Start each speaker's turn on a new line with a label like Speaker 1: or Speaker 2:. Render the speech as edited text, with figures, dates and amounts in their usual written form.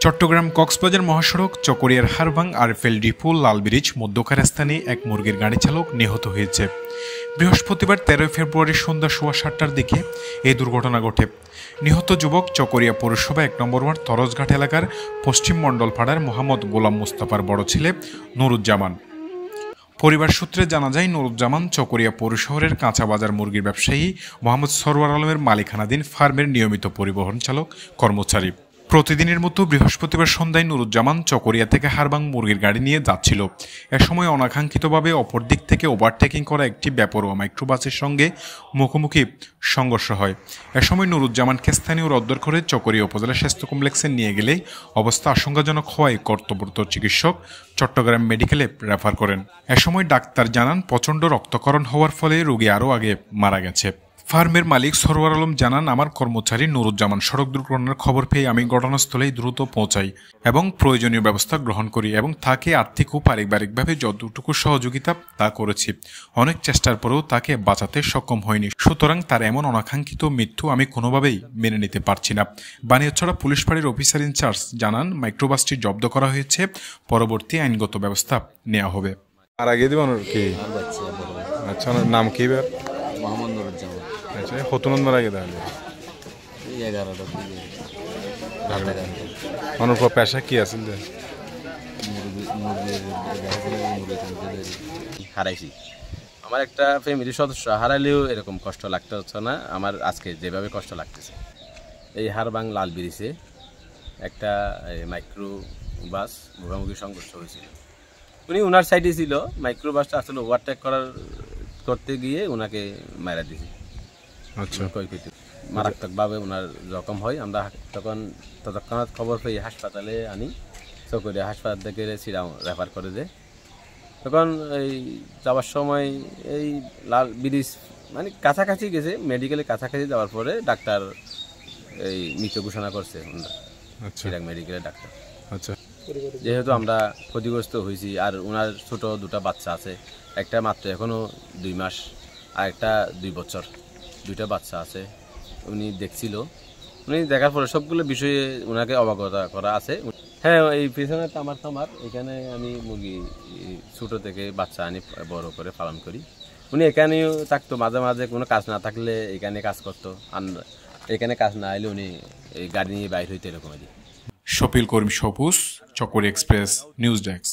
Speaker 1: চট্টগ্রাম কক্সবাজার মহাসড়ক চকরিয়ার Harbang RFL depot লাল bridge মধ্যকার স্থানে এক মুরগির গাড়ি চালক নিহত হয়েছে। বৃহস্পতিবার 13 ফেব্রুয়ারি সন্ধ্যা 7:15টার দিকে এই দুর্ঘটনা ঘটে। নিহত যুবক চকরিয়া পৌরসভা 1 নম্বর ওয়ার্ড তরজঘাট এলাকার পশ্চিম মণ্ডলপাড়ার মোহাম্মদ গোলাম মুস্তাফার বড় ছেলে নুরুজ্জামান। পরিবার সূত্রে জানা যায়, নুরুজ্জামান চকরিয়া পৌর শহরের কাঁচা বাজার মুরগির ব্যবসায়ী মোহাম্মদ সরওয়ার আলমের মালিকানাধীন ফার্মের নিয়মিত পরিবহন চালক কর্মচারী। প্রতিদিনের মতো বৃহস্পতিবার সন্ধ্যায় নুরুজ্জামান চকরিয়া থেকে হারবাং মুরগির গাড়ি নিয়ে যাচ্ছিল। এ সময় অনাকাঙ্ক্ষিতভাবে অপর দিক থেকে ওভারটেকিং করা একটি বেপরোয়া মাইক্রোবাসের সঙ্গে মুখোমুখি সংঘর্ষ হয়। এ সময় নুরুজ্জামানকে স্থানীয়রা উদ্ধার করে চকরিয়া উপজেলা স্বাস্থ্য কমপ্লেক্সে নিয়ে গেলে অবস্থা আশঙ্কাজনক হওয়ায় কর্তব্যরত চিকিৎসক চট্টগ্রাম মেডিকেলে রেফার করেন। এ সময় ডাক্তার জানান, প্রচণ্ড রক্তক্ষরণ হওয়ার ফলে রোগী আরও আগে মারা গেছে। ফার্মের মালিক সরওয়ার আলম জানান, আমার কর্মচারী নুরুজ্জামান সড়ক দুর্ঘটনার খবর পেয়ে আমি ঘটনাস্থলেই দ্রুত পৌঁছাই এবং প্রয়োজনীয় ব্যবস্থা গ্রহণ করি এবং তাকে আর্থিক ও পারিবারিকভাবে যতটুকু সহযোগিতা তা করেছি। অনেক চেষ্টার পরেও তাকে বাঁচাতে সক্ষম হয়নি, সুতরাং তার এমন অনাকাঙ্ক্ষিত মৃত্যু আমি কোনোভাবেই মেনে নিতে পারছি না। বানিয়াছড়া পুলিশ ফাঁড়ির অফিসার ইনচার্জ জানান, মাইক্রোবাসটি জব্দ করা হয়েছে, পরবর্তী আইনগত ব্যবস্থা নেওয়া হবে।
Speaker 2: আর আগে দিবেন কি? আচ্ছা, নাম কি?
Speaker 3: মোহাম্মদ নুরুজ্জামান।
Speaker 2: আচ্ছা, কত নম্বর আগে তাহলে?
Speaker 3: 11টা
Speaker 2: মানুষ পেশা কি আছে?
Speaker 3: হারাইছি। আমার একটা ফ্যামিলির সদস্য হারাইলেও এরকম কষ্ট লাগতে হচ্ছে না আমার আজকে যেভাবে কষ্ট লাগতেছে। এই হারবাং লাল ব্রিজে একটা মাইক্রো বাস মুখোমুখি সংঘর্ষ হয়েছিল। উনি ওনার সাইডে ছিল, মাইক্রো বাসটা আসলে ওভারটেক করতে গিয়ে ওনাকে মারা দিয়েছি।
Speaker 2: আচ্ছা,
Speaker 3: ক্ষয়ক্ষতি মারাত্মকভাবে ওনার জখম হয়। আমরা তখন তৎক্ষণাৎ খবর পেয়ে হাসপাতালে আনি, চকরিয়া হাসপাতাল থেকে সিরাম রেফার করে দেয়। তখন এই যাওয়ার সময় এই লাল ব্রিজ মানে কাছাকাছি গেছে, মেডিকেলে কাছাকাছি যাওয়ার পরে ডাক্তার এই মৃত ঘোষণা করছে সিরাং মেডিকেলের ডাক্তার।
Speaker 2: আচ্ছা,
Speaker 3: যেহেতু আমরা ক্ষতিগ্রস্ত হয়েছি আর ওনার ছোট দুটা বাচ্চা আছে, একটা মাত্র এখনও 2 মাস আর একটা 2 বছর, 2টা বাচ্চা আছে। উনি দেখছিল, উনি দেখার পরে সবগুলো বিষয়ে ওনাকে অবগত করা আছে। হ্যাঁ, এই পেছনে তামার এখানে আমি মুরগি ছোটো থেকে বাচ্চা আনি বড় করে পালন করি। উনি এখানেও থাকতো, মাঝে মাঝে কোনো কাজ না থাকলে এখানে কাজ করতো, আর এখানে কাজ না এলে উনি এই গাড়ি নিয়ে বাইর হইতে এরকম।
Speaker 1: শফিল করিম সবুজ, চকরিয়া এক্সপ্রেস, নিউজ ডেস্ক।